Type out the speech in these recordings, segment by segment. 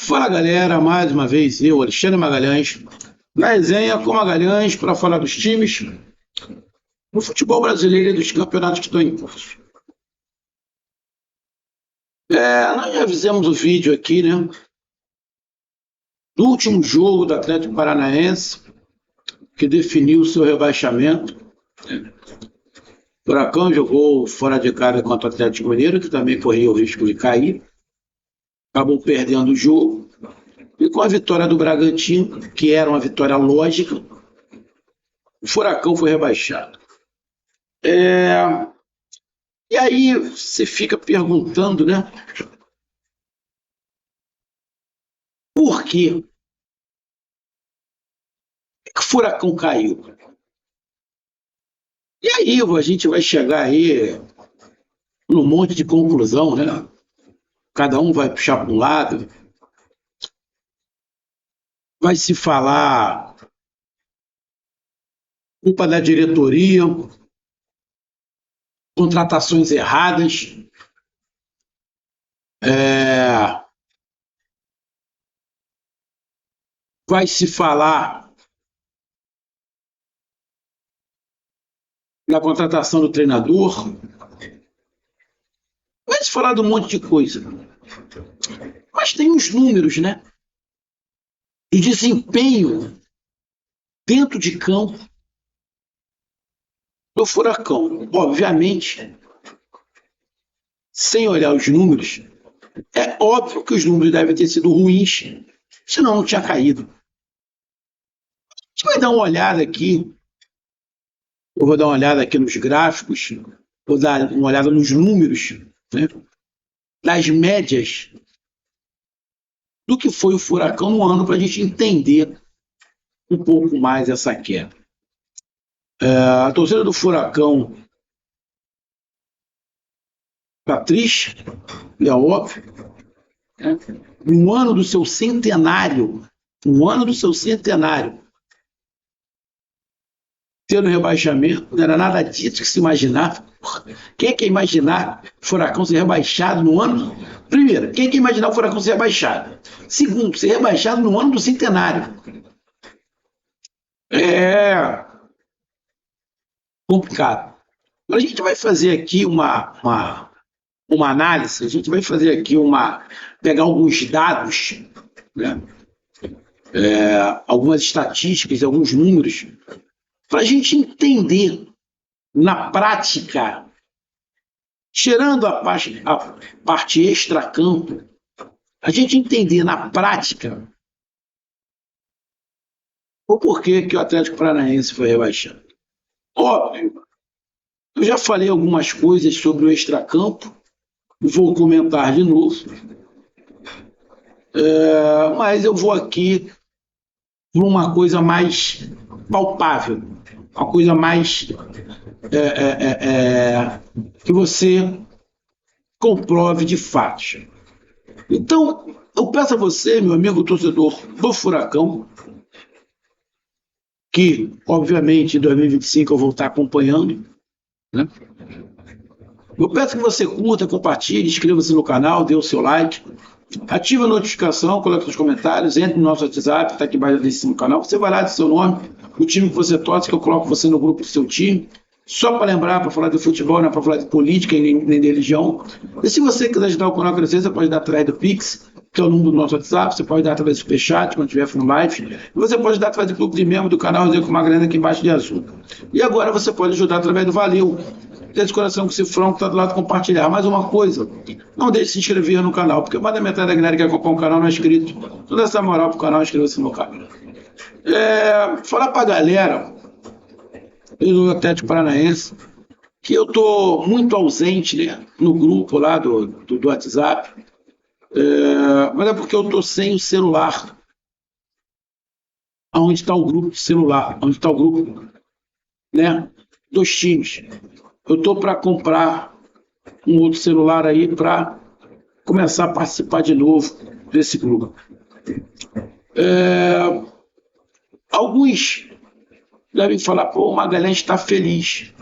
Fala galera, mais uma vez eu, Alexandre Magalhães, na resenha com Magalhães para falar dos times do futebol brasileiro e dos campeonatos que estão em curso. Nós já fizemos o vídeo aqui, né, do último jogo do Atlético Paranaense, que definiu o seu rebaixamento. O Furacão jogou fora de casa contra o Atlético Mineiro, que também corria o risco de cair, acabou perdendo o jogo. E com a vitória do Bragantino, que era uma vitória lógica, o Furacão foi rebaixado. E aí você fica perguntando, né? Por quê? Por que o Furacão caiu? E aí a gente vai chegar aí num monte de conclusão, né? Cada um vai puxar para um lado, vai se falar culpa da diretoria, contratações erradas, vai se falar da contratação do treinador, vai se falar de um monte de coisa. Mas tem os números, né? Do desempenho dentro de campo do Furacão. Obviamente, sem olhar os números, é óbvio que os números devem ter sido ruins, senão não tinha caído. A gente vai dar uma olhada aqui. Eu vou dar uma olhada aqui nos gráficos, vou dar uma olhada nos números, né, das médias do que foi o Furacão no ano, para a gente entender um pouco mais essa queda. A torcida do Furacão está triste, é óbvio, né? No ano do seu centenário, tendo rebaixamento, não era nada disso que se imaginava. Quem é que ia imaginar o Furacão ser rebaixado no ano? Primeiro, quem é que ia imaginar o Furacão ser rebaixado? Segundo, ser rebaixado no ano do centenário. É complicado. A gente vai fazer aqui uma análise, a gente vai fazer aqui pegar alguns dados, né? Algumas estatísticas, alguns números, para a gente entender na prática, tirando a parte extracampo, a gente entender na prática o porquê que o Atlético Paranaense foi rebaixado. Óbvio, eu já falei algumas coisas sobre o extracampo, vou comentar de novo, mas eu vou aqui para uma coisa mais palpável, uma coisa mais que você comprove de fato. Então, eu peço a você, meu amigo torcedor do Furacão, que, obviamente, em 2025 eu vou estar acompanhando, né? Eu peço que você curta, compartilhe, inscreva-se no canal, dê o seu like, ative a notificação, coloque seus comentários, entre no nosso WhatsApp, está aqui embaixo no canal, você vai lá de seu nome, o time que você torce, que eu coloco você no grupo do seu time, só para lembrar, para falar de futebol, não é para falar de política nem de religião. E se você quiser ajudar o canal a crescer, você pode dar através do Pix, que é o número do nosso WhatsApp, você pode dar através do Superchat, quando estiver no live, e você pode dar através do clube de membro do canal, com uma grana aqui embaixo de azul. E agora você pode ajudar através do Valeu, desse coração com cifrão que está do lado de compartilhar. Mais uma coisa, não deixe de se inscrever no canal, porque mais da metade da galera que acompanha o canal não é inscrito. Toda essa moral pro canal, inscreva-se no canal. Falar pra galera do Atlético Paranaense que eu tô muito ausente, né, no grupo lá do WhatsApp, mas é porque eu tô sem o celular. Onde está o grupo de celular? Onde está o grupo, né, dos times? Eu tô para comprar um outro celular aí para começar a participar de novo desse grupo. Alguns devem falar, pô, o Magalhães está feliz.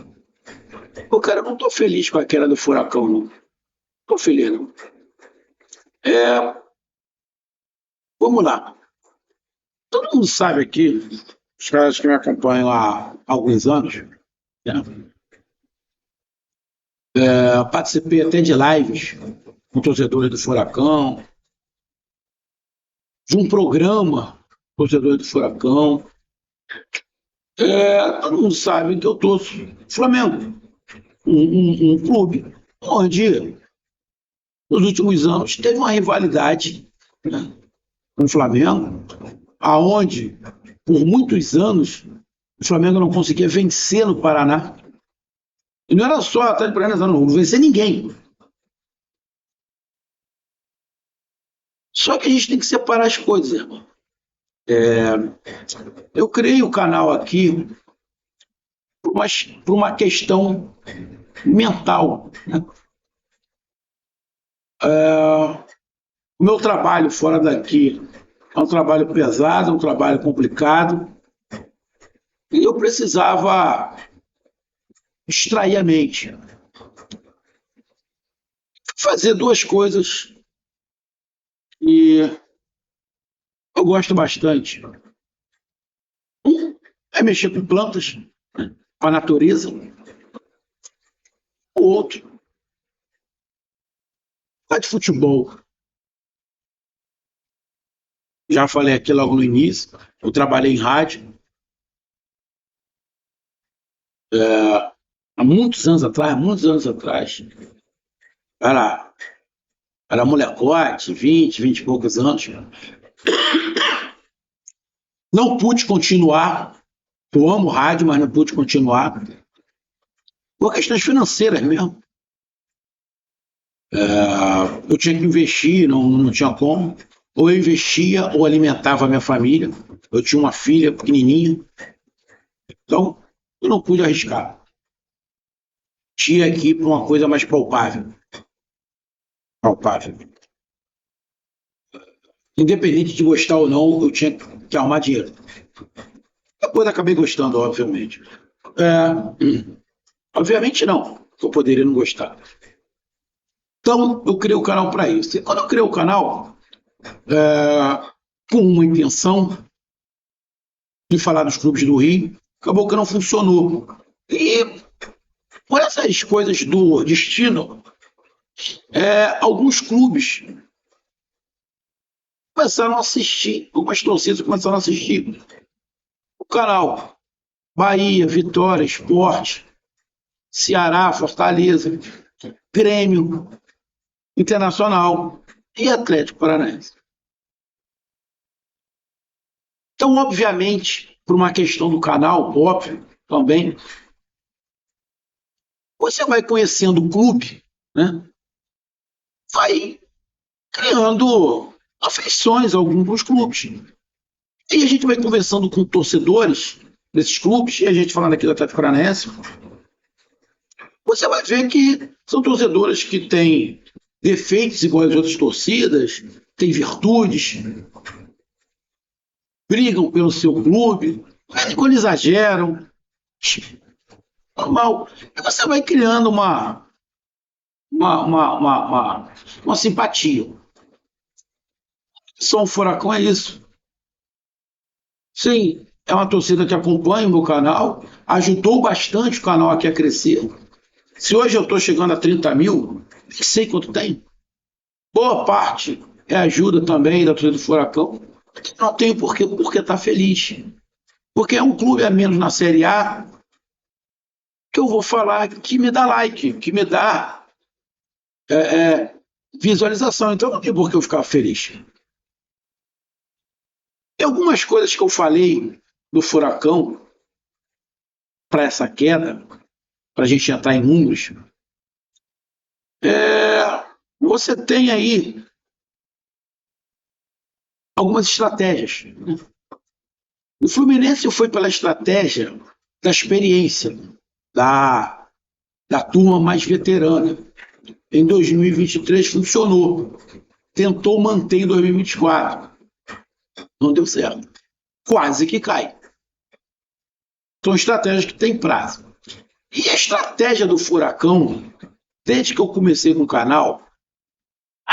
Pô, cara, eu não estou feliz com a queda do Furacão, não. Estou feliz, não. vamos lá. Todo mundo sabe aqui, os caras que me acompanham há alguns anos, né? Participei até de lives com torcedores do Furacão, de um programa torcedores do Furacão. Todo mundo sabe que eu torço Flamengo, um clube onde, nos últimos anos, teve uma rivalidade, né, com o Flamengo, aonde, por muitos anos, o Flamengo não conseguia vencer no Paraná. E não era só a Atlético Paranaense, não vencer ninguém. Só que a gente tem que separar as coisas, irmão. Eu criei o canal aqui por uma questão mental, né? O meu trabalho fora daqui é um trabalho pesado, é um trabalho complicado, e eu precisava extrair a mente. Fazer duas coisas que eu gosto bastante. Um é mexer com plantas, né, com a natureza. O outro é de futebol. Já falei aqui logo no início, eu trabalhei em rádio. Há muitos anos atrás, era molecote, 20 e poucos anos. Não pude continuar. Eu amo rádio, mas não pude continuar. Por questões financeiras mesmo. Eu tinha que investir, não tinha como. Ou eu investia ou alimentava a minha família. Eu tinha uma filha pequenininha. Então, eu não pude arriscar. Tinha que ir para uma coisa mais palpável. Independente de gostar ou não, eu tinha que arrumar dinheiro. Depois acabei gostando, obviamente. Obviamente não, eu poderia não gostar. Então, eu criei o canal para isso. E quando eu criei o canal, com uma intenção de falar dos clubes do Rio, acabou que não funcionou. E por essas coisas do destino, alguns clubes começaram a assistir, algumas torcidas começaram a assistir o canal. Bahia, Vitória, Sport, Ceará, Fortaleza, Grêmio, Internacional e Atlético Paranaense. Então, obviamente, por uma questão do canal, óbvio, também, você vai conhecendo o clube, né? Vai criando afeições a alguns dos clubes. E a gente vai conversando com torcedores desses clubes, e a gente falando aqui do Atlético Paranaense, você vai ver que são torcedores que têm defeitos iguais às outras torcidas, têm virtudes, brigam pelo seu clube, mas quando exageram, normal. E você vai criando uma simpatia. Só um Furacão é isso. Sim, é uma torcida que acompanha o meu canal, ajudou bastante o canal aqui a crescer. Se hoje eu estou chegando a 30 mil, nem sei quanto tem. Boa parte é ajuda também da torcida do Furacão. Não tenho porque está feliz. Porque é um clube a menos na Série A que eu vou falar que me dá like, que me dá visualização. Então não tem por que eu ficar feliz. E algumas coisas que eu falei do Furacão para essa queda, para a gente entrar em números, você tem aí algumas estratégias, né? O Fluminense foi pela estratégia da experiência, da turma mais veterana. Em 2023 funcionou. Tentou manter em 2024. Não deu certo. Quase que cai. São estratégias que têm prazo. E a estratégia do Furacão, desde que eu comecei no canal,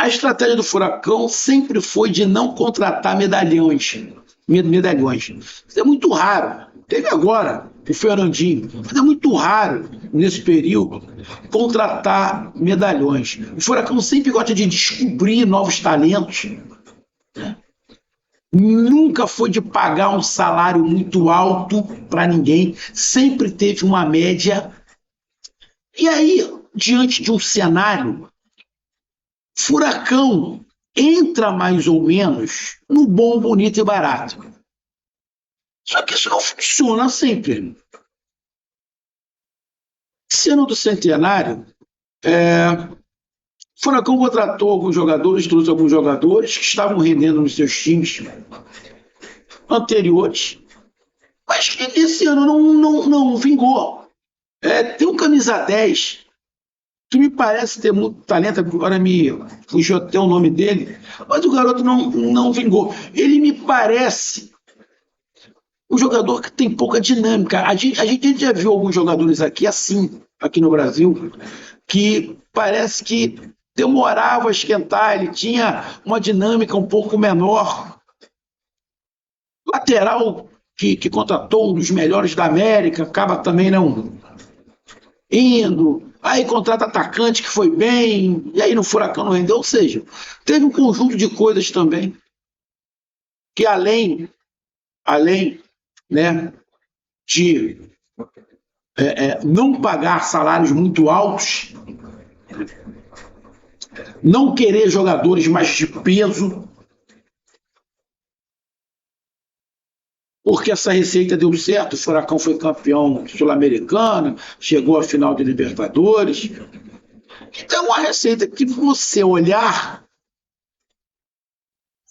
A estratégia do Furacão sempre foi de não contratar medalhões. Isso é muito raro. Teve agora o Fernandinho, mas é muito raro, nesse período, contratar medalhões. O Furacão sempre gosta de descobrir novos talentos. Nunca foi de pagar um salário muito alto para ninguém, sempre teve uma média. E aí, diante de um cenário, Furacão entra mais ou menos no bom, bonito e barato. Só que isso não funciona sempre. Esse ano do centenário, Furacão contratou alguns jogadores, trouxe alguns jogadores que estavam rendendo nos seus times anteriores, mas que esse ano não vingou. Tem um camisa 10 que me parece ter muito talento, agora me fugiu até o nome dele, mas o garoto não vingou. Ele me parece um jogador que tem pouca dinâmica. A gente já viu alguns jogadores assim, aqui no Brasil, que parece que demorava a esquentar, ele tinha uma dinâmica um pouco menor. Lateral que contratou um dos melhores da América, acaba também não indo. Aí contrata atacante que foi bem, e aí no Furacão não rendeu. Ou seja, teve um conjunto de coisas também que além né, de não pagar salários muito altos, não querer jogadores mais de peso, porque essa receita deu certo, o Furacão foi campeão sul-americano, chegou à final de Libertadores. Então, uma receita que você olhar,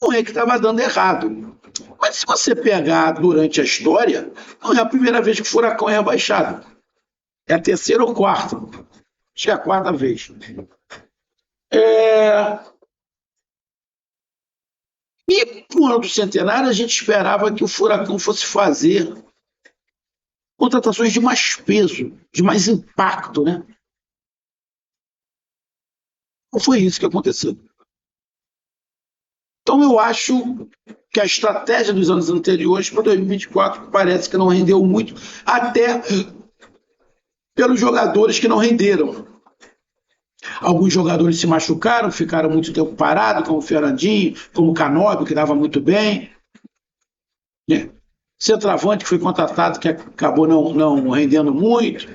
não é que estava dando errado. Mas se você pegar durante a história, não é a primeira vez que o Furacão é rebaixado. É a terceira ou quarta. Acho que é a quarta vez. E no ano do centenário a gente esperava que o Furacão fosse fazer contratações de mais peso, de mais impacto, né? Não foi isso que aconteceu. Então eu acho que a estratégia dos anos anteriores para 2024 parece que não rendeu muito, até pelos jogadores que não renderam. Alguns jogadores se machucaram, ficaram muito tempo parados, como o Fernandinho, como o Canóbio, que dava muito bem. Centroavante que foi contratado, que acabou não rendendo muito.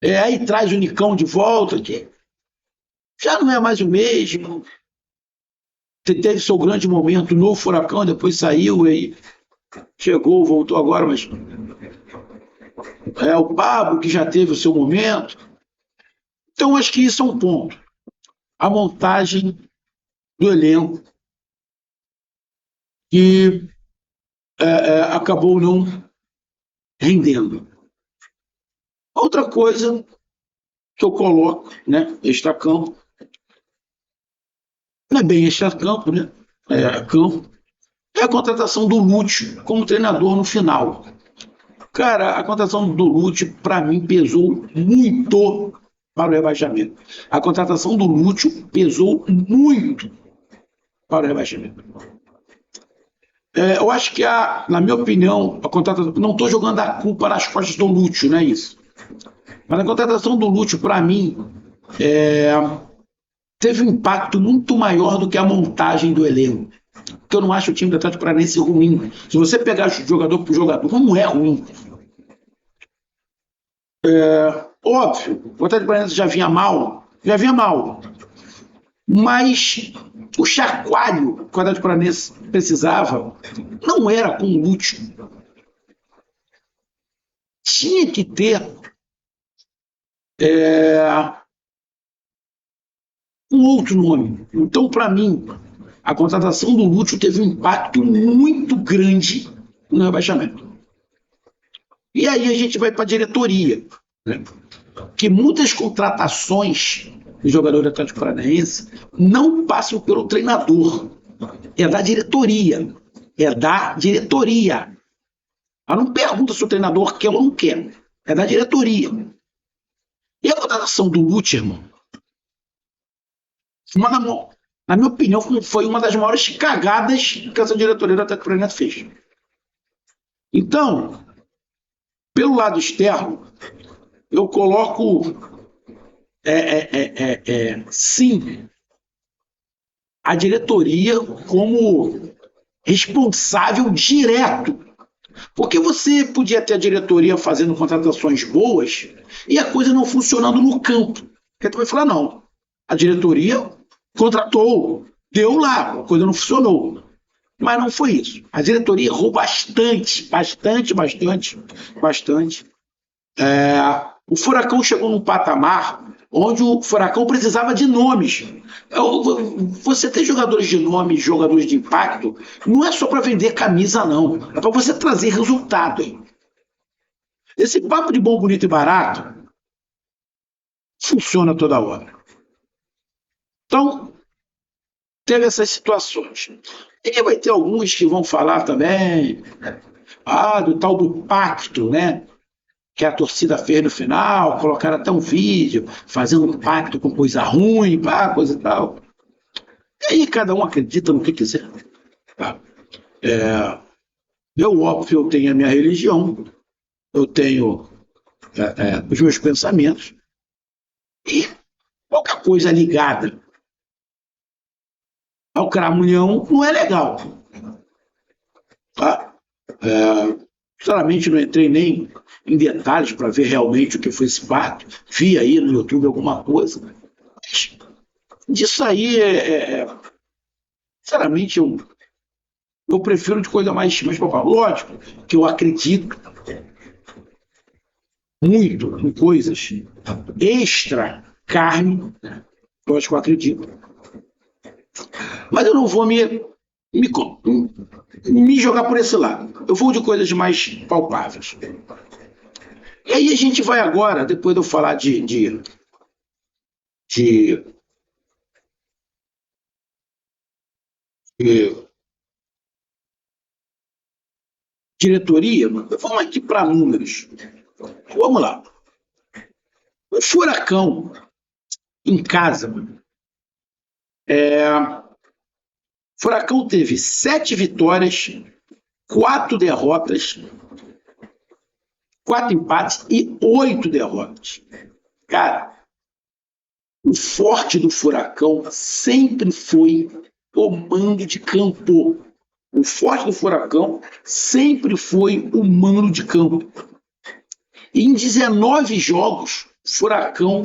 Aí traz o Nicão de volta, que já não é mais o mesmo. Teve seu grande momento no Furacão, depois saiu, aí chegou, voltou agora, mas o Pablo, que já teve o seu momento. Então, acho que isso é um ponto. A montagem do elenco, que acabou não rendendo. Outra coisa que eu coloco, né, extracampo, não é bem extracampo, né, campo, é a contratação do Lúcio como treinador no final. Cara, a contratação do Lúcio, para mim, pesou muito para o rebaixamento. A contratação do Lúcio pesou muito para o rebaixamento. Eu acho que, na minha opinião, a contratação. Não estou jogando a culpa nas costas do Lúcio, não é isso. Mas a contratação do Lúcio, para mim, teve um impacto muito maior do que a montagem do elenco. Porque eu não acho o time do Atlético Paranaense ruim. Se você pegar jogador por jogador, não é ruim. Óbvio, o Atlético Paranaense já vinha mal. Mas o chacoalho que o Atlético Paranaense precisava não era com o Lúcio. Tinha que ter um outro nome. Então, para mim, a contratação do Lúcio teve um impacto muito grande no rebaixamento. E aí a gente vai para a diretoria, né? Que muitas contratações do jogador do Atlético Paranaense não passam pelo treinador. É da diretoria. Ela não pergunta se o treinador quer ou não quer. É da diretoria. E a contratação do Lúcio, irmão, Na minha opinião, foi uma das maiores cagadas que essa diretoria do Atlético Paranaense fez. Então, pelo lado externo, eu coloco, sim, a diretoria como responsável direto. Porque você podia ter a diretoria fazendo contratações boas e a coisa não funcionando no campo. Porque tu vai falar, não, a diretoria contratou, deu lá, a coisa não funcionou. Mas não foi isso. A diretoria errou bastante. O Furacão chegou num patamar onde o Furacão precisava de nomes. Você ter jogadores de nome, jogadores de impacto, não é só para vender camisa, não. É para você trazer resultado. Esse papo de bom, bonito e barato funciona toda hora. Então, teve essas situações. E vai ter alguns que vão falar também do tal do pacto, né? Que a torcida fez no final, colocaram até um vídeo fazendo um pacto com coisa ruim, coisa e tal. E aí cada um acredita no que quiser. Tá? Óbvio, eu tenho a minha religião, eu tenho os meus pensamentos, e qualquer coisa ligada ao cramunhão não é legal. Tá? Sinceramente, não entrei nem em detalhes para ver realmente o que foi esse pacto. Vi aí no YouTube alguma coisa. Mas disso aí, sinceramente, eu prefiro de coisa mais popular. Lógico que eu acredito muito em coisas extra carne. Lógico que eu acredito. Mas eu não vou me jogar por esse lado. Eu vou de coisas mais palpáveis. E aí a gente vai agora, depois de eu falar de diretoria, vamos aqui para números. Vamos lá. O Furacão, em casa, Furacão teve 7 vitórias, 4 derrotas, 4 empates e 8 derrotas. Cara, o forte do Furacão sempre foi o mando de campo. O forte do Furacão sempre foi o mando de campo. E em 19 jogos, o Furacão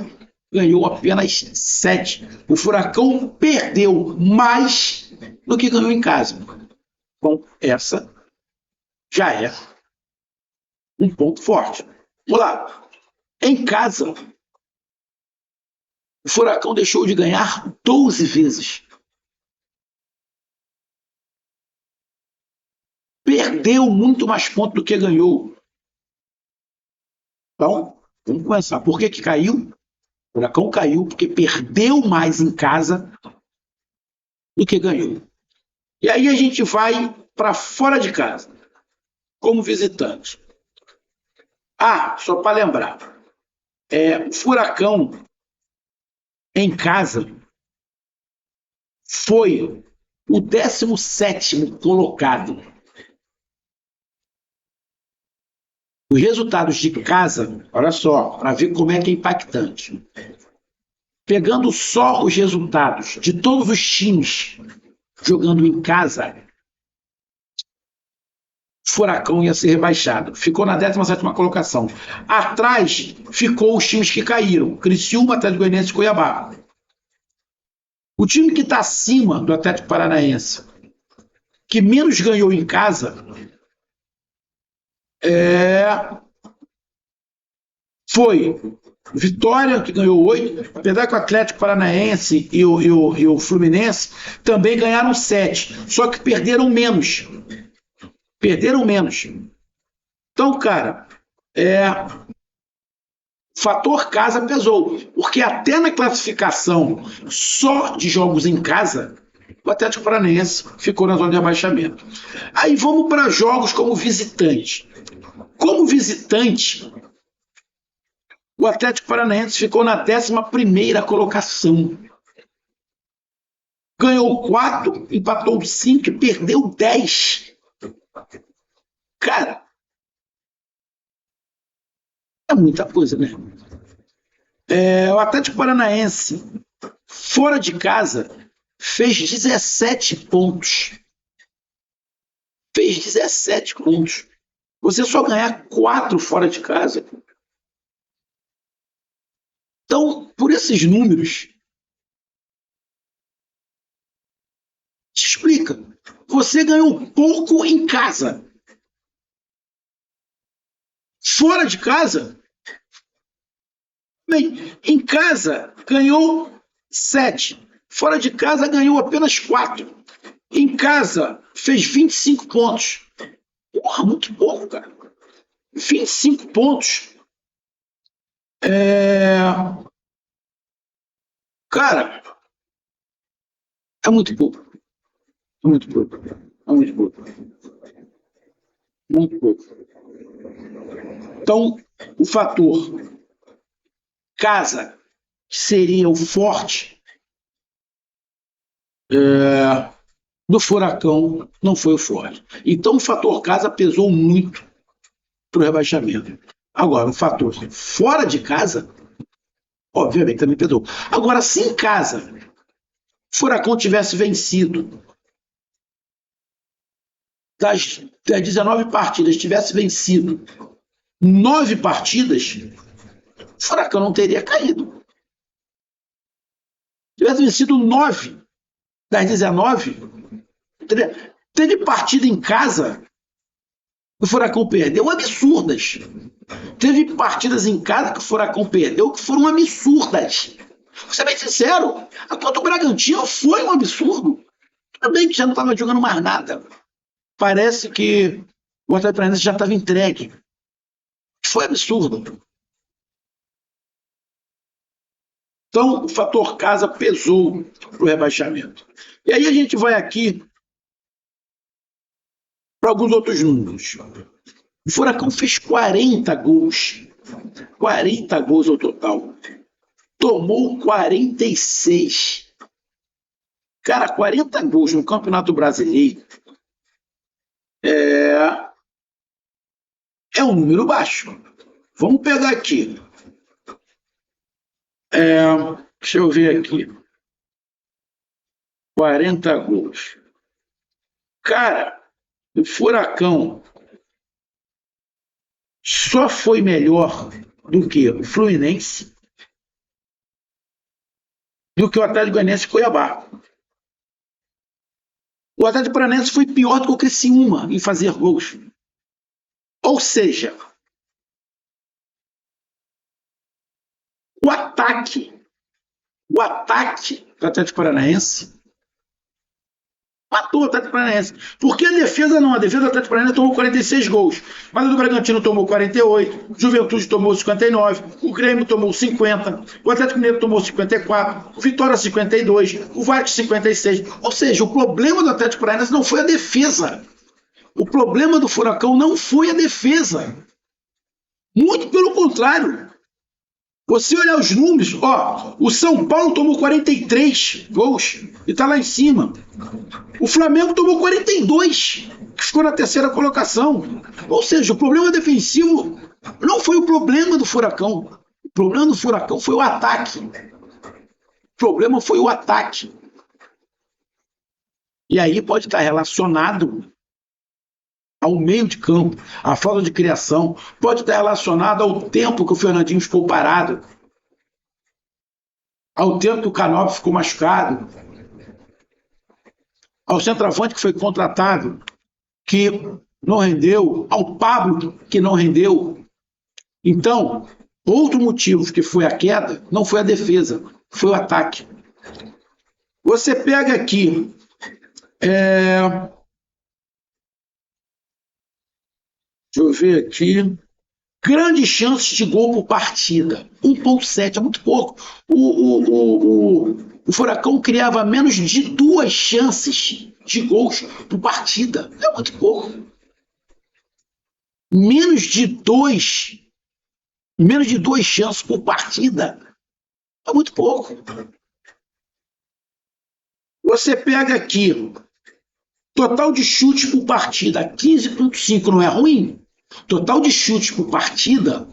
ganhou apenas 7. O Furacão perdeu mais do que ganhou em casa. Então, essa já é um ponto forte. Vamos lá. Em casa, o Furacão deixou de ganhar 12 vezes. Perdeu muito mais pontos do que ganhou. Então, vamos começar. Por que caiu? O Furacão caiu porque perdeu mais em casa do que ganhou. E aí a gente vai para fora de casa, como visitante. Só para lembrar, o Furacão em casa foi o 17º colocado. Os resultados de casa, olha só, para ver como é que é impactante. Pegando só os resultados de todos os times jogando em casa, Furacão ia ser rebaixado. Ficou na 17ª colocação. Atrás ficou os times que caíram. Criciúma, Atlético Goianiense e Cuiabá. O time que está acima do Atlético Paranaense, que menos ganhou em casa, foi Vitória, que ganhou 8, apesar que o Atlético Paranaense e o Fluminense também ganharam 7, só que perderam menos. Então, cara, fator casa pesou, porque até na classificação só de jogos em casa, o Atlético Paranaense ficou na zona de abaixamento. Aí vamos para jogos como visitante. Como visitante, o Atlético Paranaense ficou na 11ª colocação. ganhou 4, empatou 5 e perdeu 10. Cara, é muita coisa, né? O Atlético Paranaense, fora de casa, fez 17 pontos. Fez 17 pontos. Você só ganhar 4 fora de casa. Então, por esses números, te explica. Você ganhou pouco em casa. Fora de casa, bem, em casa ganhou 7. Fora de casa ganhou apenas 4. Em casa fez 25 pontos. Porra, muito pouco, cara. 25 pontos. Cara, é muito pouco. É muito pouco. É muito pouco. Muito pouco. Então, o fator casa, que seria o forte do Furacão, não foi o forte. Então, o fator casa pesou muito para o rebaixamento. Agora, o fator fora de casa, obviamente, também pesou. Agora, se em casa o Furacão tivesse vencido das 19 partidas, tivesse vencido 9 partidas, o Furacão não teria caído. Tivesse vencido 9 das 19, teve partida em casa que o Furacão perdeu absurdas. Teve partidas em casa que o Furacão perdeu que foram absurdas. Vou ser bem sincero, a contra o Bragantino foi um absurdo. Também que já não estava jogando mais nada. Parece que o Atlético Paranaense já estava entregue. Foi absurdo. Então, o fator casa pesou para o rebaixamento. E aí a gente vai aqui para alguns outros números. O Furacão fez 40 gols. 40 gols ao total. Tomou 46. Cara, 40 gols no Campeonato Brasileiro é um número baixo. Vamos pegar aqui. Deixa eu ver aqui. 40 gols. Cara, o Furacão só foi melhor do que o Fluminense, do que o Atlético Goianiense e Cuiabá. O Atlético Paranaense foi pior do que o Criciúma em fazer gols. Ou seja, o ataque do Atlético Paranaense matou o Atlético Paranaense. Porque a defesa não. A defesa do Atlético Paranaense tomou 46 gols. Mas o do Bragantino tomou 48. O Juventude tomou 59. O Grêmio tomou 50. O Atlético Mineiro tomou 54. O Vitória 52. O Vasco 56. Ou seja, o problema do Atlético Paranaense não foi a defesa. O problema do Furacão não foi a defesa. Muito pelo contrário. Você olhar os números, o São Paulo tomou 43 gols e está lá em cima. O Flamengo tomou 42, que ficou na terceira colocação. Ou seja, o problema defensivo não foi o problema do Furacão. O problema do Furacão foi o ataque. O problema foi o ataque. E aí pode estar relacionado ao meio de campo, à falta de criação, pode estar relacionado ao tempo que o Fernandinho ficou parado, ao tempo que o Canóbio ficou machucado, ao centroavante que foi contratado, que não rendeu, ao Pablo, que não rendeu. Então, outro motivo que foi a queda não foi a defesa, foi o ataque. Você pega aqui deixa eu ver aqui. Grandes chances de gol por partida. 1,7 é muito pouco. O Furacão criava menos de 2 chances de gols por partida. É muito pouco. Menos de 2 chances por partida. É muito pouco. Você pega aqui, total de chutes por partida, 15,5 não é ruim? Total de chutes por partida,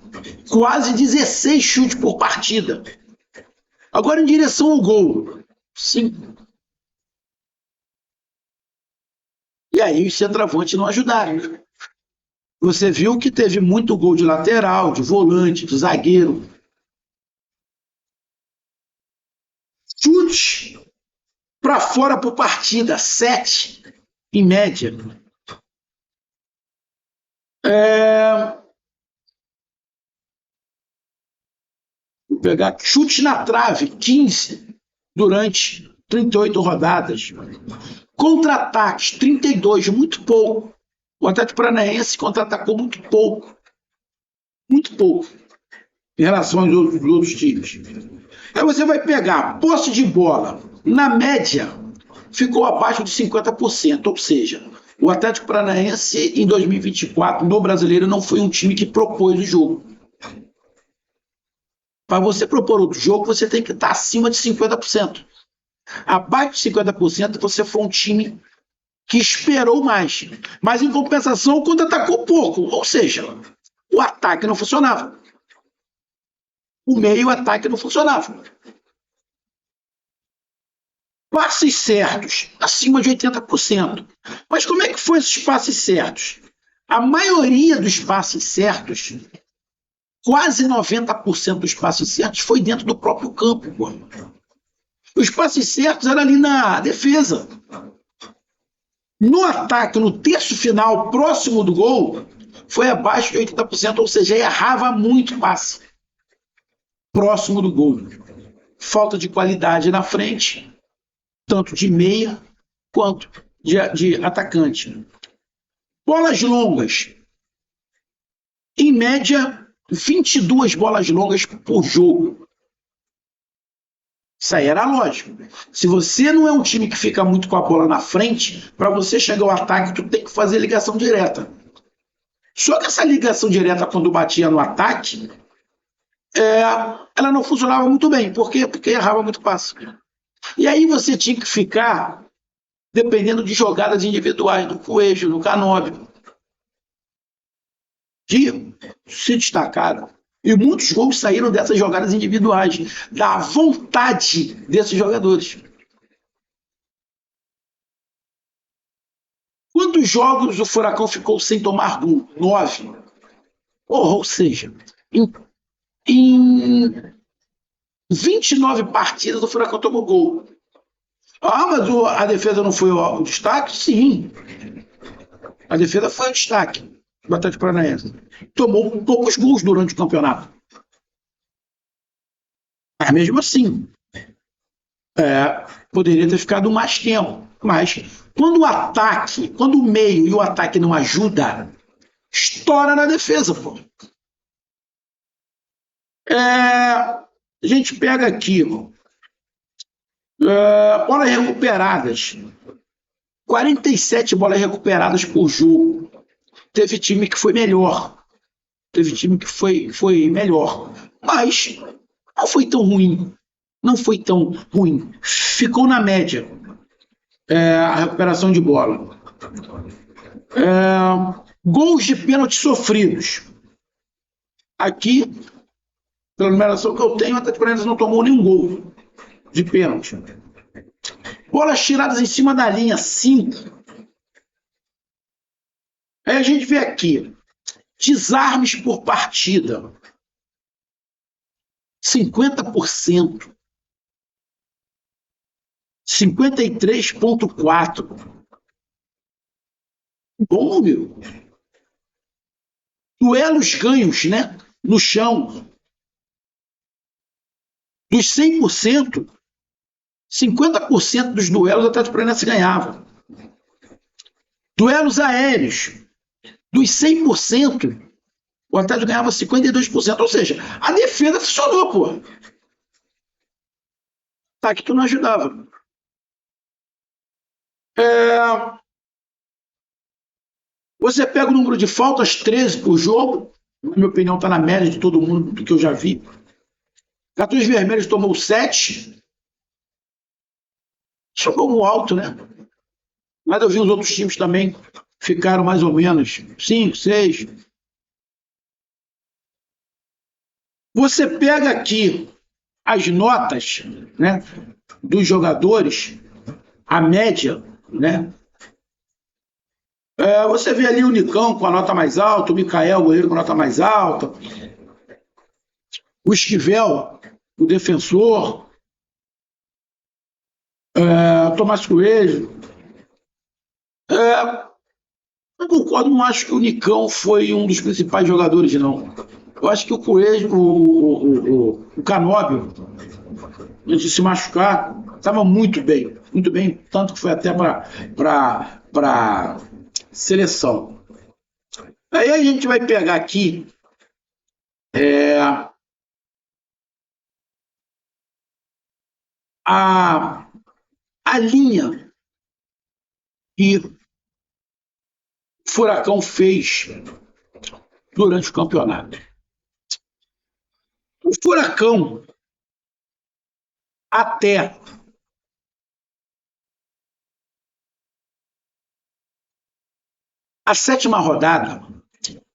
quase 16 chutes por partida. Agora em direção ao gol, 5. E aí os centroavantes não ajudaram. Você viu que teve muito gol de lateral, de volante, de zagueiro. Chutes para fora por partida, 7, em média. Vou pegar chutes na trave, 15, durante 38 rodadas. Contra-ataques, 32, muito pouco. O Atlético Paranaense contra-atacou muito pouco. Muito pouco. Em relação aos outros times. Aí você vai pegar posse de bola. Na média, ficou abaixo de 50%. Ou seja, o Atlético Paranaense, em 2024, no Brasileiro, não foi um time que propôs o jogo. Para você propor outro jogo, você tem que estar acima de 50%. Abaixo de 50%, você foi um time que esperou mais. Mas, em compensação, contra-atacou pouco. Ou seja, o ataque não funcionava. O meio-ataque não funcionava. Passes certos, acima de 80%. Mas como é que foi esses passes certos? A maioria dos passes certos, quase 90% dos passes certos, foi dentro do próprio campo. Pô. Os passes certos eram ali na defesa. No ataque, no terço final, próximo do gol, foi abaixo de 80%, ou seja, errava muito passe. Próximo do gol. Falta de qualidade na frente, tanto de meia quanto de atacante. Bolas longas. Em média, 22 bolas longas por jogo. Isso aí era lógico. Se você não é um time que fica muito com a bola na frente, para você chegar ao ataque, tu tem que fazer ligação direta. Só que essa ligação direta, quando batia no ataque, ela não funcionava muito bem. Por quê? Porque errava muito passe. E aí você tinha que ficar dependendo de jogadas individuais, do Coelho, do Canóbio, de se destacar. E muitos gols saíram dessas jogadas individuais, da vontade desses jogadores. Quantos jogos o Furacão ficou sem tomar gol? 9. Ou seja, em 29 partidas o Furacão tomou gol. Ah, mas a defesa não foi o destaque? Sim. A defesa foi o destaque do Atlético Paranaense. Tomou poucos gols durante o campeonato. Mas mesmo assim, poderia ter ficado mais tempo. Mas quando o ataque, quando o meio e o ataque não ajuda, estoura na defesa, pô. A gente pega aqui, bolas recuperadas. 47 bolas recuperadas por jogo. Teve time que foi melhor. Teve time que foi melhor. Mas não foi tão ruim. Não foi tão ruim. Ficou na média a recuperação de bola. Gols de pênalti sofridos. Aqui, pela numeração que eu tenho, o Atlético Paranaense não tomou nenhum gol de pênalti. Bolas tiradas em cima da linha, 5. Aí a gente vê aqui, desarmes por partida, 50%. 53,4. Bom número. Duelos ganhos, né? No chão. Dos 100%, 50% dos duelos o Atlético Paranaense ganhava. Duelos aéreos. Dos 100%, o Atlético ganhava 52%. Ou seja, a defesa funcionou, pô. Tá, que tu não ajudava. Você pega o número de faltas, 13 por jogo. Na minha opinião, está na média de todo mundo do que eu já vi. Cartões vermelhos tomou 7. Chegou alto, né? Mas eu vi os outros times também ficaram mais ou menos 5, 6. Você pega aqui as notas, né, dos jogadores, a média, né? Você vê ali o Nicão com a nota mais alta, o Mikael, o goleiro, com a nota mais alta, o Esquivel, o defensor, Tomás Coelho. Eu concordo, não acho que o Nicão foi um dos principais jogadores, não. Eu acho que o Coelho, o Canóbio, antes de se machucar, estava muito bem, tanto que foi até para seleção. Aí a gente vai pegar aqui a linha que o Furacão fez durante o campeonato. O Furacão, até a sétima rodada,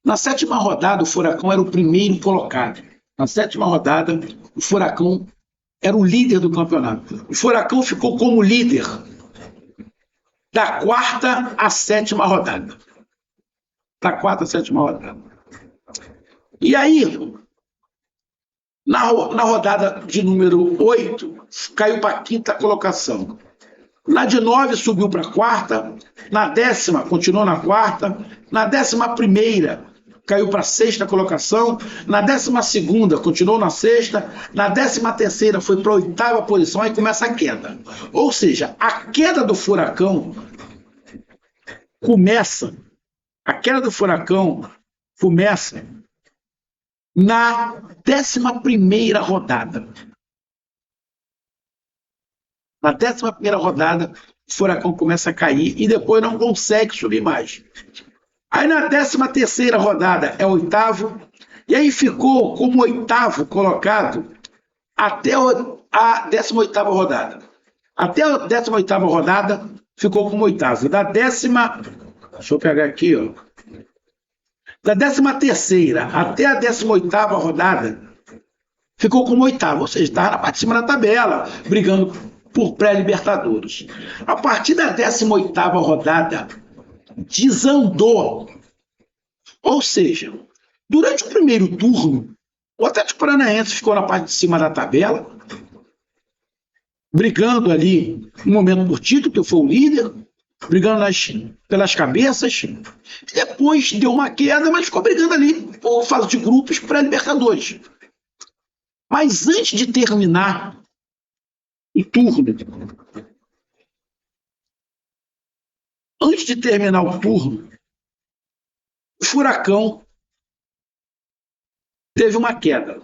na sétima rodada o Furacão era o primeiro colocado. Na sétima rodada, o Furacão era o líder do campeonato. O Furacão ficou como líder da quarta à sétima rodada. Da quarta à sétima rodada. E aí, na rodada de número 8, caiu para a quinta colocação. Na de 9 subiu para a quarta, na 10ª continuou na quarta, na 11ª caiu para a sexta colocação, na 12ª continuou na sexta, na 13ª foi para a oitava posição, aí começa a queda. Ou seja, a queda do Furacão começa na 11ª rodada. Na 11ª rodada, o Furacão começa a cair e depois não consegue subir mais. Aí na 13ª rodada é o oitavo, e aí ficou como oitavo colocado até a 18ª rodada. Até a 18ª rodada ficou como oitavo. Deixa eu pegar aqui, ó. Da 13ª até a 18ª rodada ficou como oitavo, ou seja, estava na parte de cima da tabela, brigando por pré-libertadores. A partir da 18ª rodada, desandou. Ou seja, durante o primeiro turno, o Atlético Paranaense ficou na parte de cima da tabela, brigando ali no momento por título, que foi o líder, brigando pelas cabeças. Depois deu uma queda, mas ficou brigando ali por fase de grupos pré-libertadores. Mas antes de terminar o turno, o Furacão teve uma queda.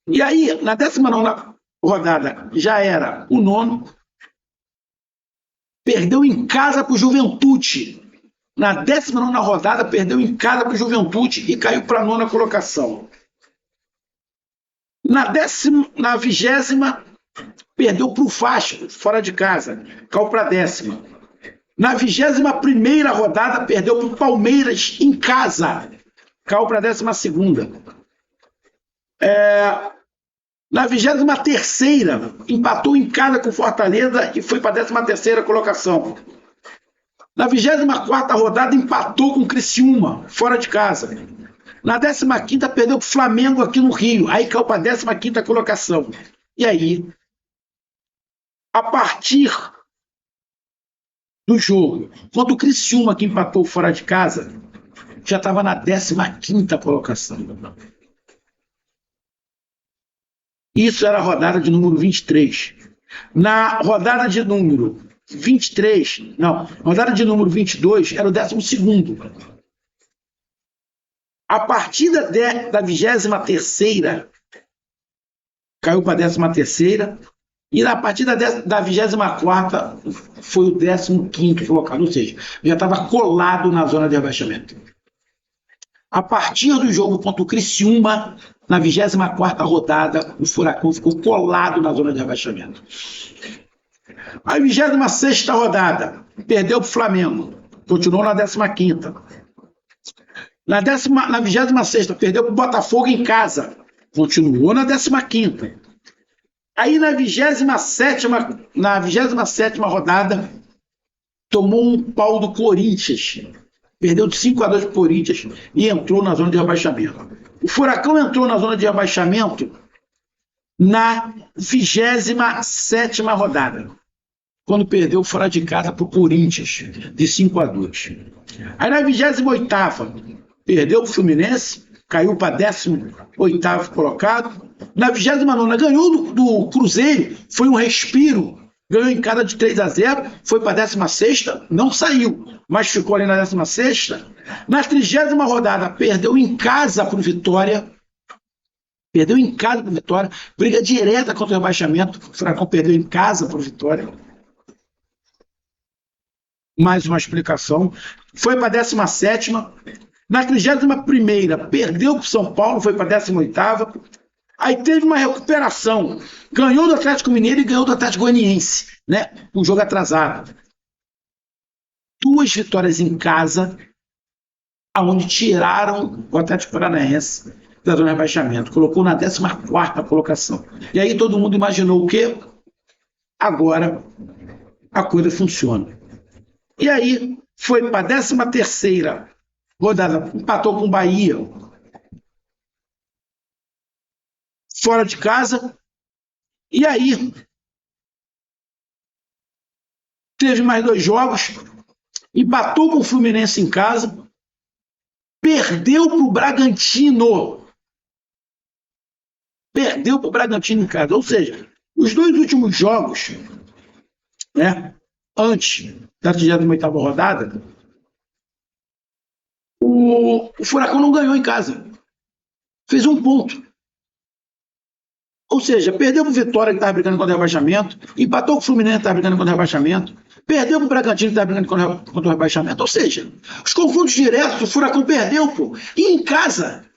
E aí, na 19ª rodada, já era o nono, perdeu em casa para o Juventude. Na 19ª rodada, perdeu em casa para o Juventude e caiu para a 9ª colocação. Na 20ª, perdeu para o Vasco, fora de casa, caiu para a 10ª. Na 21ª rodada, perdeu para o Palmeiras em casa, caiu para a 12ª. Na 23ª, empatou em casa com o Fortaleza e foi para a 13ª colocação. Na 24ª rodada, empatou com o Criciúma, fora de casa. Na 15ª, perdeu para o Flamengo aqui no Rio, aí caiu para a 15ª colocação. E aí, a partir do jogo contra o Criciúma, que empatou fora de casa, já estava na 15ª colocação. Isso era a rodada de número 23. Na rodada de número 23, não, rodada de número 22 era o 12º. A partir da 23ª, caiu para a 13ª, e a partir da 24ª foi o 15º colocado, ou seja, já estava colado na zona de rebaixamento. A partir do jogo contra o Criciúma, na 24ª rodada, o Furacão ficou colado na zona de rebaixamento. A 26ª rodada, perdeu para o Flamengo, continuou na 15ª. Na 26ª, perdeu para o Botafogo em casa, continuou na 15ª. Aí na 27ª rodada, tomou um pau do Corinthians, perdeu de 5-2 para o Corinthians e entrou na zona de rebaixamento. O Furacão entrou na zona de rebaixamento na 27ª rodada, quando perdeu fora de casa para o Corinthians, de 5-2. Aí na 28ª, perdeu o Fluminense, caiu para 18º colocado. Na 29ª, ganhou do Cruzeiro, foi um respiro, ganhou em casa de 3-0, foi para a 16ª, não saiu, mas ficou ali na 16ª. Na 30ª rodada, perdeu em casa para o Vitória, briga direta contra o rebaixamento, o Furacão perdeu em casa para o Vitória. Mais uma explicação, foi para a 17ª. Na 31ª, perdeu para o São Paulo, foi para a 18ª. Aí teve uma recuperação, ganhou do Atlético Mineiro e ganhou do Atlético Goianiense, né? Um jogo atrasado. 2 vitórias em casa, aonde tiraram o Atlético Paranaense da zona de rebaixamento, colocou na 14ª colocação. E aí todo mundo imaginou o quê? Agora a coisa funciona. E aí foi para a 13ª rodada, empatou com o Bahia, fora de casa, e aí teve mais 2 jogos, empatou com o Fluminense em casa, perdeu para o Bragantino em casa, ou seja, os 2 últimos jogos, né, antes da 38ª rodada, o Furacão não ganhou em casa, fez 1 ponto. Ou seja, perdeu para o Vitória, que estava brigando contra o rebaixamento, empatou com o Fluminense, que estava brigando contra o rebaixamento, perdeu para o Bragantino, que estava brigando contra o rebaixamento. Ou seja, os confrontos diretos, o Furacão perdeu, pô, e em casa.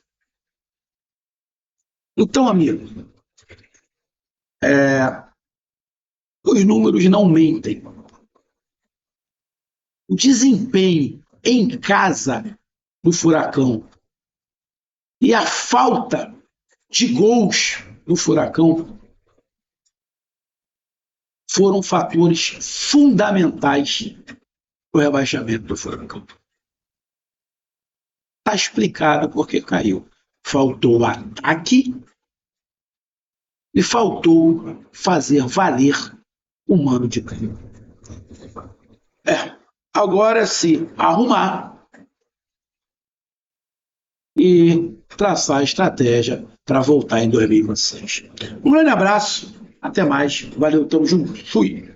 Então, amigo, os números não mentem. O desempenho em casa do Furacão e a falta de gols do Furacão foram fatores fundamentais para o rebaixamento do Furacão. Está explicado por que caiu. Faltou ataque e faltou fazer valer o mano de campo. Agora se arrumar e traçar a estratégia para voltar em 2026. Um grande abraço, até mais, valeu, tamo junto, fui!